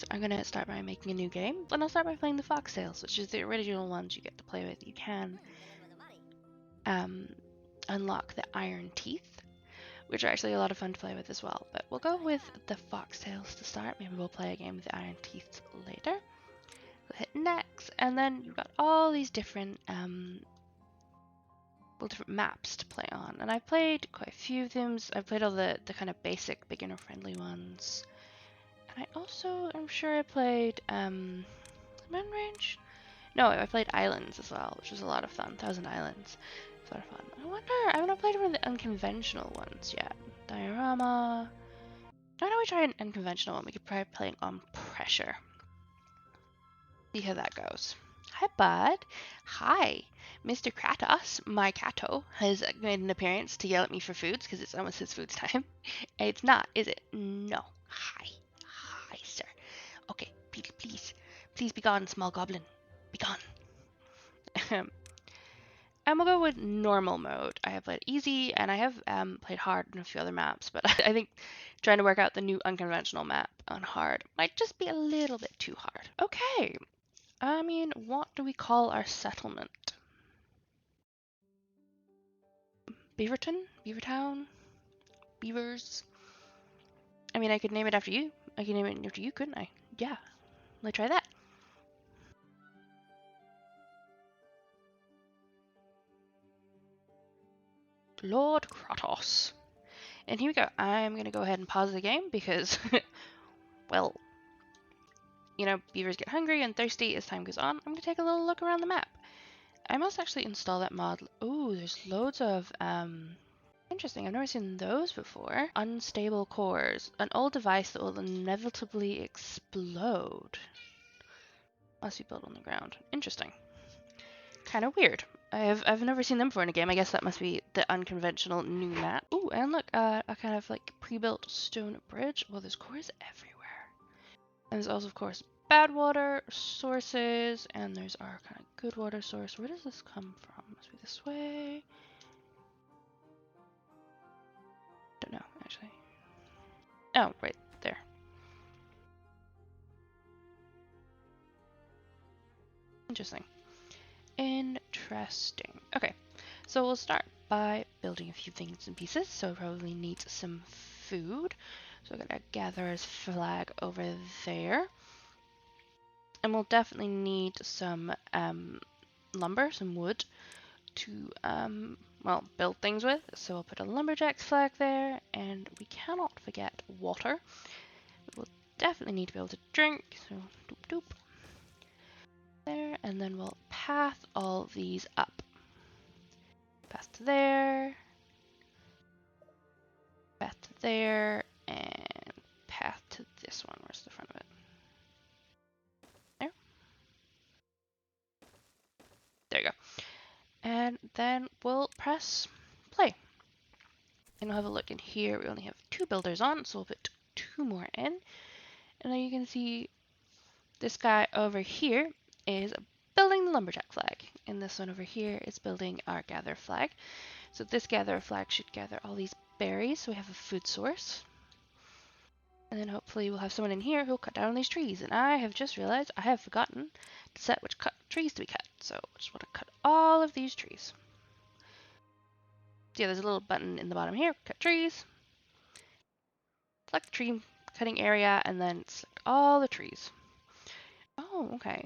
So I'm gonna start by making a new game. Then I'll start by playing the Foxtails, which is the original ones you get to play with. You can unlock the Iron Teeth, which are actually a lot of fun to play with as well. But we'll go with the Foxtails to start. Maybe we'll play a game with the Iron Teeth later. We'll hit next, and then you've got all these different different maps to play on. And I've played quite a few of them. I've played all the kind of basic beginner friendly ones. And I also, I'm sure I played Mountain Range? No, I played Islands as well, which was a lot of fun. 1,000 Islands. It's a lot of fun. I wonder, I haven't played one of the unconventional ones yet. Diorama. Why don't we try an unconventional one? We could try playing on Pressure. See how that goes. Hi, bud. Hi. Mr. Kratos, my Kato, has made an appearance to yell at me for foods because it's almost his food's time. It's not, is it? No. Hi. Hi, sir. Okay, please be gone, small goblin. Be gone. And we'll go with normal mode. I have played easy, and I have played hard on a few other maps, but I think trying to work out the new unconventional map on hard might just be a little bit too hard. Okay. I mean, what do we call our settlement? Beaverton? Beavertown? Beavers? I mean, I could name it after you. I could name it after you, couldn't I? Yeah. Let's try that. Lord Kratos. And here we go. I'm going to go ahead and pause the game because, well, you know, beavers get hungry and thirsty as time goes on. I'm going to take a little look around the map. I must actually install that mod. Ooh, there's loads of, interesting. I've never seen those before. Unstable cores. An old device that will inevitably explode. Must be built on the ground. Interesting. Kind of weird. I've never seen them before in a game. I guess that must be the unconventional new map. Ooh, and look, a kind of like pre-built stone bridge. Well, there's cores everywhere. And there's also, of course, bad water sources, and there's our kind of good water source. Where does this come from? Must be this way. Don't know, actually. Oh, right there. Interesting. Interesting. Okay, so we'll start by building a few things and pieces. So we probably need some food. So we're gonna gather his flag over there. And we'll definitely need some lumber, some wood to well, build things with. So we'll put a lumberjack's flag there, and we cannot forget water. We'll definitely need to be able to drink, so doop doop. There, and then we'll path all these up. Path to there, path to there, and path to this one. Where's the front of it? There. There you go. And then we'll press play. And we'll have a look in here. We only have 2 builders on, so we'll put 2 more in. And then you can see this guy over here is building the lumberjack flag. And this one over here is building our gather flag. So this gather flag should gather all these berries, so we have a food source. And then hopefully we'll have someone in here who'll cut down these trees. And I have just realized I have forgotten to set which trees to be cut. So I just want to cut all of these trees. So yeah, there's a little button in the bottom here, cut trees. Select the tree cutting area, and then select all the trees. Oh, okay.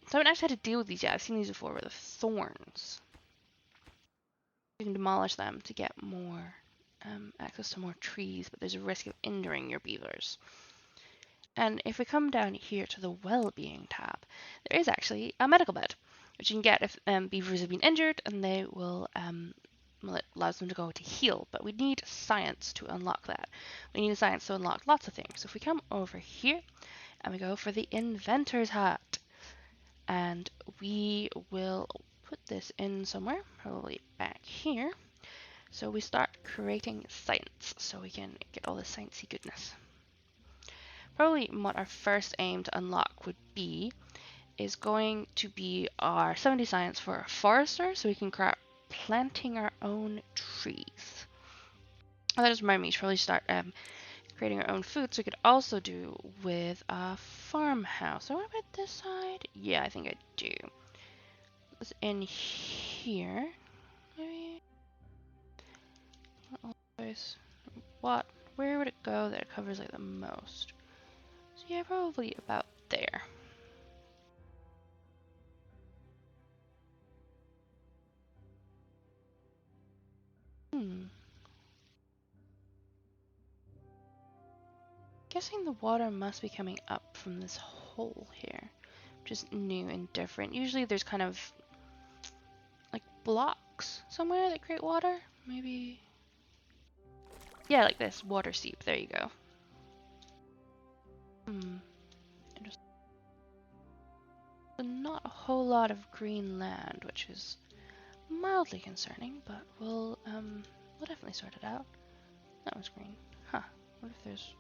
So I haven't actually had to deal with these yet. I've seen these before with the thorns. You can demolish them to get more access to more trees, but there's a risk of injuring your beavers. And if we come down here to the well-being tab, there is actually a medical bed, which you can get if beavers have been injured, and they will, well, it allows them to go to heal. But we need science to unlock that. We need science to unlock lots of things. So if we come over here, and we go for the inventor's hut, and we will put this in somewhere, probably back here. So we start creating science, so we can get all the sciencey goodness. Probably what our first aim to unlock would be is going to be our 70 science for a forester, so we can start planting our own trees. Oh, that just reminded me, you should probably start creating our own food, so we could also do with a farmhouse. I want to put this side. Yeah, I think I do. It's in here, maybe. What? Where would it go that it covers like the most? So yeah, probably about there. Guessing the water must be coming up from this hole here, which is new and different. Usually there's kind of like blocks somewhere that create water. Maybe. Yeah, like this water seep. There you go. Interesting. Not a whole lot of green land, which is mildly concerning, but we'll definitely sort it out. That was green. Huh. What if there's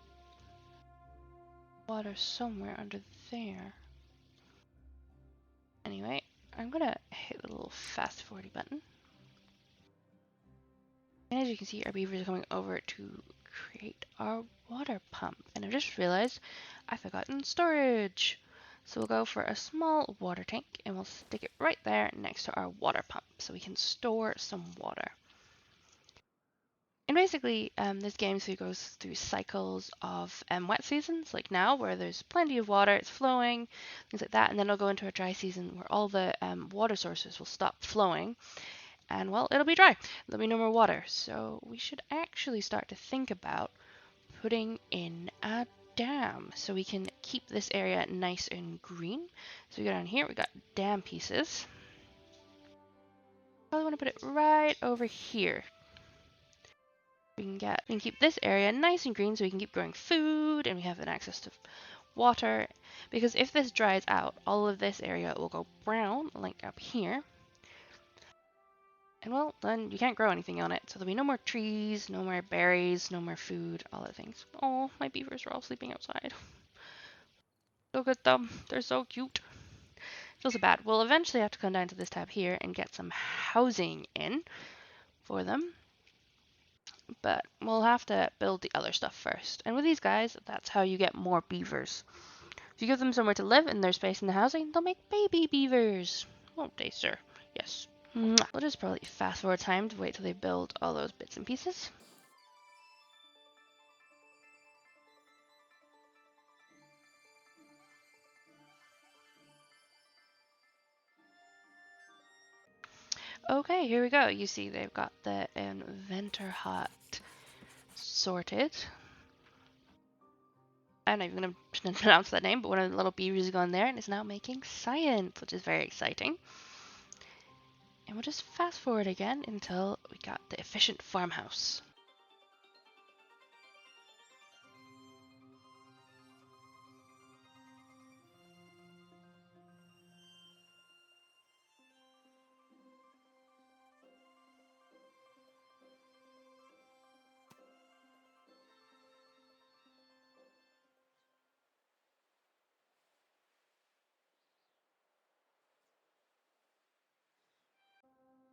water somewhere under there? Anyway, I'm gonna hit the little fast forward button. And as you can see, our beavers are coming over to create our water pump. And I just realized I've forgotten storage. So we'll go for a small water tank and we'll stick it right there next to our water pump so we can store some water. And basically, this game goes through cycles of wet seasons, like now, where there's plenty of water, it's flowing, things like that. And then it'll go into a dry season where all the water sources will stop flowing. And well, it'll be dry. There'll be no more water. So we should actually start to think about putting in a dam so we can keep this area nice and green. So we go down here, we got dam pieces. Probably want to put it right over here. We can keep this area nice and green so we can keep growing food and we have an access to water. Because if this dries out, all of this area will go brown, like up here. And well, then you can't grow anything on it. So there'll be no more trees, no more berries, no more food, all the things. Oh, my beavers are all sleeping outside. Look at them. They're so cute. Feels so bad. We'll eventually have to come down to this tab here and get some housing in for them. But we'll have to build the other stuff first. And with these guys, that's how you get more beavers. If you give them somewhere to live and there's space in the housing, they'll make baby beavers. Won't they, sir? Yes. We'll just probably fast forward time to wait till they build all those bits and pieces. Okay, here we go. You see they've got the inventor hut sorted. I'm not even going to pronounce that name, but one of the little beavers has gone there and is now making science, which is very exciting. And we'll just fast forward again until we got the efficient farmhouse.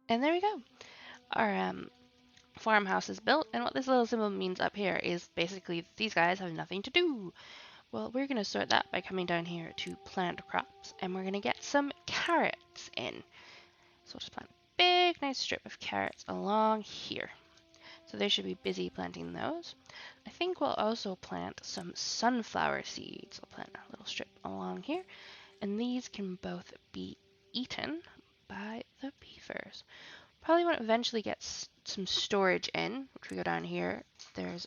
And there we go. Our farmhouse is built, and what this little symbol means up here is basically these guys have nothing to do. Well, we're going to sort that by coming down here to plant crops, and we're going to get some carrots in. So we'll just plant a big, nice strip of carrots along here. So they should be busy planting those. I think we'll also plant some sunflower seeds. I'll plant a little strip along here, and these can both be eaten by the beavers. Probably want to eventually get some storage in, which we go down here. There's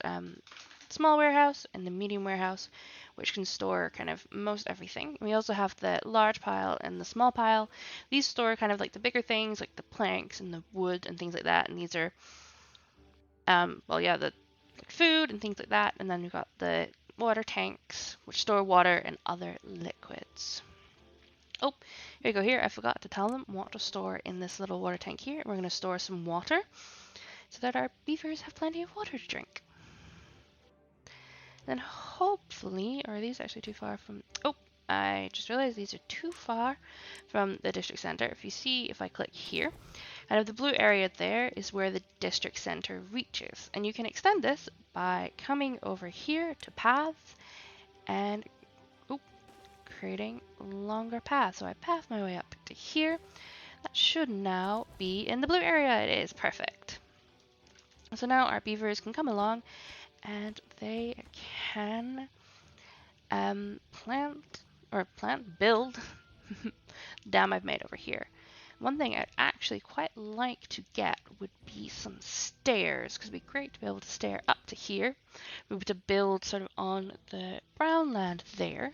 small warehouse and the medium warehouse, which can store kind of most everything. We also have the large pile and the small pile. These store kind of like the bigger things, like the planks and the wood and things like that. And these are, well, yeah, the like food and things like that. And then we've got the water tanks, which store water and other liquids. Oh, here you go here. I forgot to tell them what to store in this little water tank here. We're going to store some water so that our beavers have plenty of water to drink. Then hopefully, or are these actually too far from, oh, I just realized these are too far from the district center. If you see, if I click here, And the blue area there is where the district center reaches. And you can extend this by coming over here to paths and creating longer paths. So I path my way up to here. That should now be in the blue area. It is perfect. So now our beavers can come along and they can build dam I've made over here. One thing I'd actually quite like to get would be some stairs, because it'd be great to be able to stair up to here. Maybe to build sort of on the brown land there,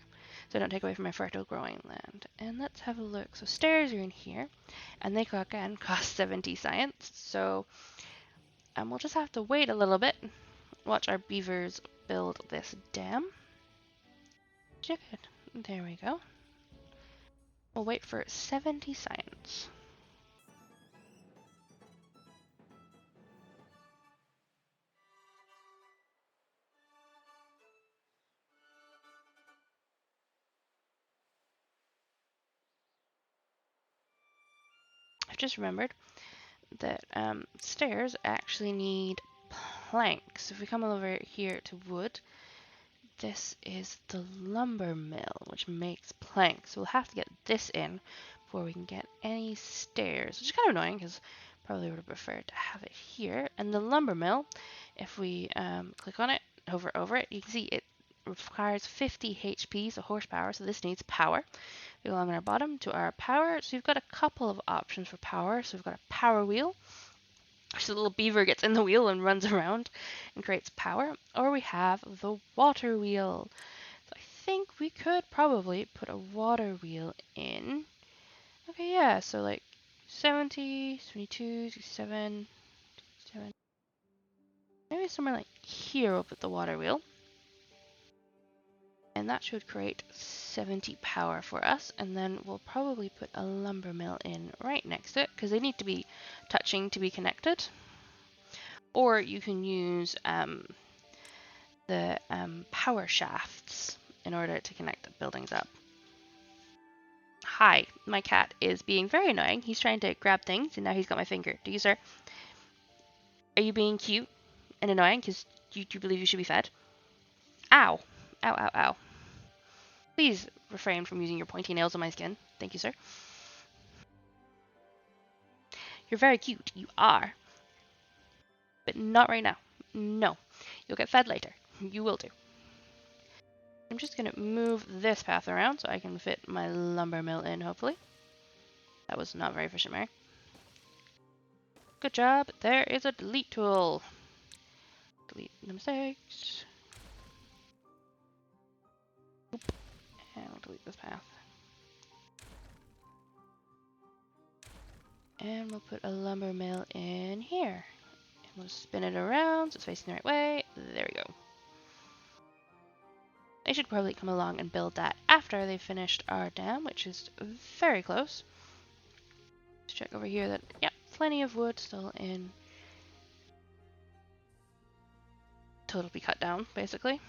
so I don't take away from my fertile growing land. And let's have a look. So stairs are in here, and they again cost 70 science. So we'll just have to wait a little bit, watch our beavers build this dam. Good. There we go. We'll wait for 70 science. I've just remembered that stairs actually need planks. If we come over here to wood, this is the lumber mill, which makes planks. So we'll have to get this in before we can get any stairs, which is kind of annoying because probably would have preferred to have it here. And the lumber mill, if we click on it, hover over it, you can see it requires 50 HP, so horsepower, so this needs power. We go along on our bottom to our power, so we've got a couple of options for power. So we've got a power wheel, so the little beaver gets in the wheel and runs around and creates power, or we have the water wheel. So I think we could probably put a water wheel in. Okay, yeah, so like 70, 72, 67, 67. Maybe somewhere like here we'll put the water wheel. And that should create 70 power for us. And then we'll probably put a lumber mill in right next to it, because they need to be touching to be connected. Or you can use the power shafts in order to connect the buildings up. Hi, my cat is being very annoying. He's trying to grab things, and now he's got my finger. Do you, sir? Are you being cute and annoying because you believe you should be fed? Ow. Ow, ow, ow. Please refrain from using your pointy nails on my skin. Thank you, sir. You're very cute. You are. But not right now. No. You'll get fed later. You will do. I'm just going to move this path around so I can fit my lumber mill in, hopefully. That was not very efficient, Mary. Good job. There is a delete tool. Delete the mistakes. Oop. And I'll delete this path. And we'll put a lumber mill in here. And we'll spin it around so it's facing the right way. There we go. They should probably come along and build that after they've finished our dam, which is very close. Let's check over here that, yeah, plenty of wood still in. Total be cut down, basically.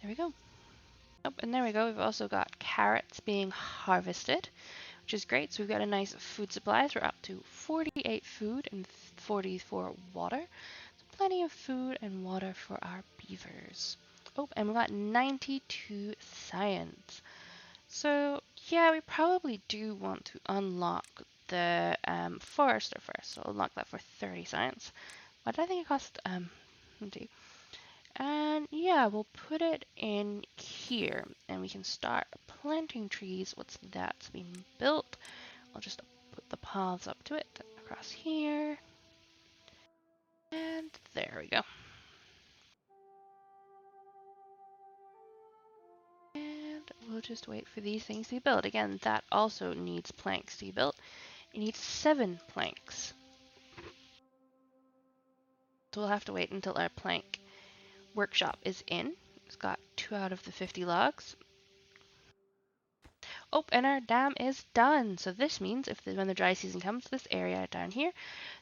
There we go. Oh, and there we go. We've also got carrots being harvested, which is great. So we've got a nice food supply. So we're up to 48 food and 44 water. So plenty of food and water for our beavers. Oh, and we got 92 science. So yeah, we probably do want to unlock the forester first. So I'll unlock that for 30 science. What did I think it cost? 20. And yeah, we'll put it in here and we can start planting trees once that's been built. I'll just put the paths up to it across here. And there we go. And we'll just wait for these things to be built. Again, that also needs planks to be built. It needs 7 planks. So we'll have to wait until our plank workshop is in. It's got 2 out of the 50 logs. Oh, and our dam is done. So this means when the dry season comes, this area down here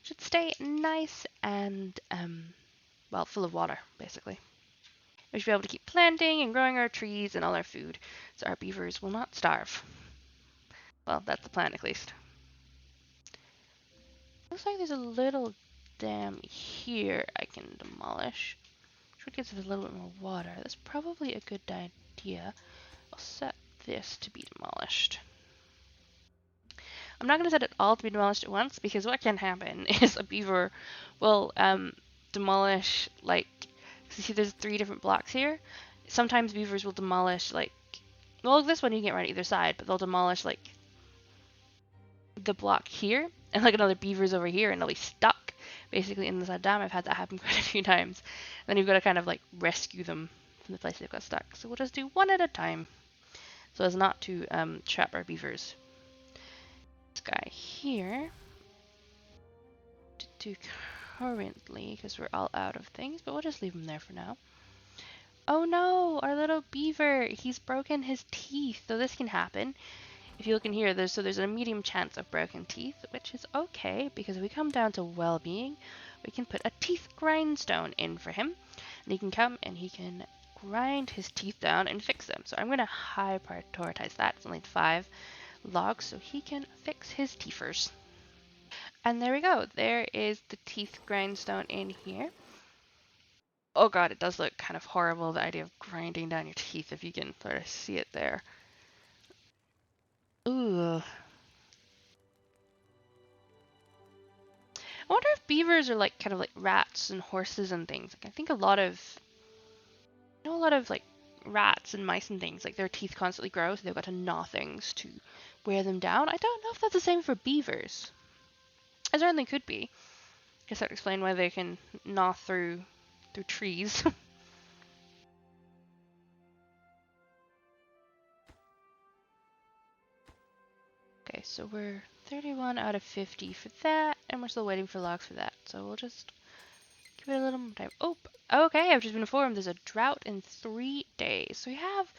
should stay nice and, well, full of water, basically. We should be able to keep planting and growing our trees and all our food, so our beavers will not starve. Well, that's the plan, at least. Looks like there's a little dam here I can demolish. Which gives us a little bit more water. That's probably a good idea. I'll set this to be demolished. I'm not going to set it all to be demolished at once because what can happen is a beaver will demolish, like, see there's 3 different blocks here. Sometimes beavers will demolish, like, well, this one you can get right on either side, but they'll demolish, like, the block here, and like another beaver's over here, and they'll be stuck basically in this dam. I've had that happen quite a few times. And then you've got to kind of like rescue them from the place they've got stuck. So we'll just do one at a time so as not to trap our beavers. This guy here to do currently because we're all out of things, but we'll just leave him there for now. Oh no, our little beaver, he's broken his teeth. So this can happen. If you look in here, there's a medium chance of broken teeth, which is okay, because if we come down to well-being, we can put a teeth grindstone in for him, and he can come and he can grind his teeth down and fix them. So I'm going to high prioritize that. It's only 5 logs, so he can fix his teethers. And there we go. There is the teeth grindstone in here. Oh god, it does look kind of horrible, the idea of grinding down your teeth, if you can sort of see it there. Ooh. I wonder if beavers are like kind of like rats and horses and things. Like I think a lot of like rats and mice and things, like their teeth constantly grow, so they've got to gnaw things to wear them down. I don't know if that's the same for beavers. It certainly could be. I guess that would explain why they can gnaw through trees. Okay, so we're 31 out of 50 for that, and we're still waiting for logs for that. So we'll just give it a little more time. Oh, okay, I've just been informed there's a drought in 3 days. So we have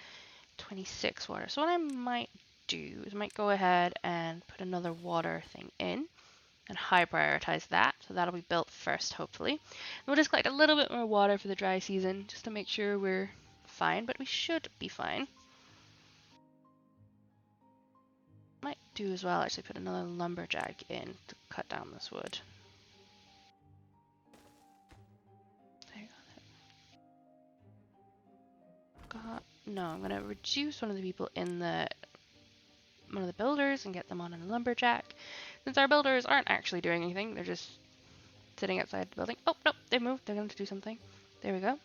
26 water. So what I might do is I might go ahead and put another water thing in and high prioritize that. So that'll be built first, hopefully. And we'll just collect a little bit more water for the dry season just to make sure we're fine, but we should be fine. Might do as well actually put another lumberjack in to cut down this wood. No, I'm gonna reduce one of the people in one of the builders and get them on a lumberjack. Since our builders aren't actually doing anything, they're just sitting outside the building. Oh, no, they moved. They're going to do something. There we go.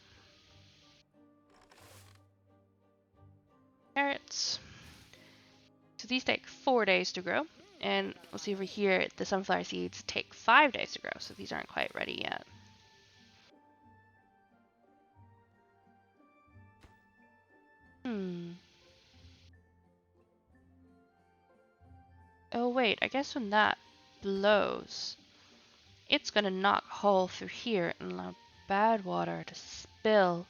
Carrots. So these take 4 days to grow. And we'll see over here, the sunflower seeds take 5 days to grow. So these aren't quite ready yet. Oh, wait. I guess when that blows, it's going to knock a hole through here and allow bad water to spill.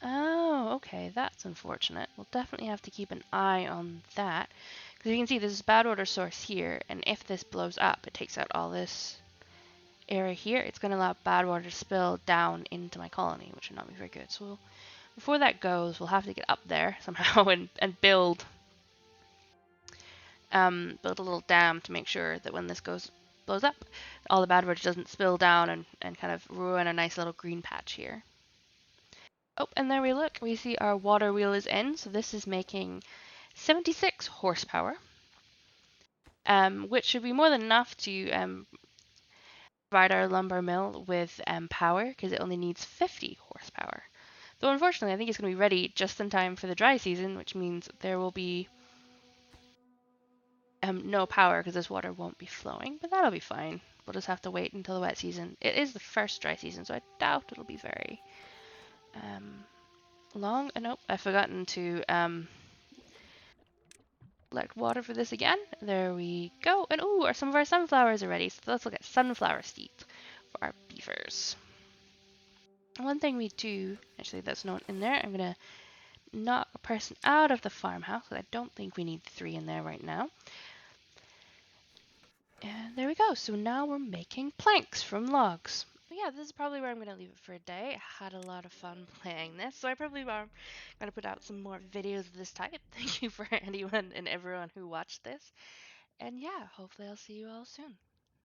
Oh, okay, that's unfortunate. We'll definitely have to keep an eye on that. Because you can see there's a bad water source here, and if this blows up, it takes out all this area here. It's going to allow bad water to spill down into my colony, which would not be very good. So before that goes, we'll have to get up there somehow and build a little dam to make sure that when this blows up, all the bad water doesn't spill down and kind of ruin a nice little green patch here. Oh, and there we look. We see our water wheel is in, so this is making 76 horsepower, which should be more than enough to provide our lumber mill with power, because it only needs 50 horsepower. Though unfortunately, I think it's going to be ready just in time for the dry season, which means there will be no power because this water won't be flowing, but that'll be fine. We'll just have to wait until the wet season. It is the first dry season, so I doubt it'll be very long. Nope, I've forgotten to collect water for this again. There we go. And ooh, some of our sunflowers are ready. So let's look at sunflower seeds for our beavers. One thing we do, actually that's not in there, I'm going to knock a person out of the farmhouse because I don't think we need 3 in there right now. And there we go. So now we're making planks from logs. But yeah, this is probably where I'm going to leave it for a day. I had a lot of fun playing this, so I probably am going to put out some more videos of this type. Thank you for anyone and everyone who watched this. And yeah, hopefully I'll see you all soon.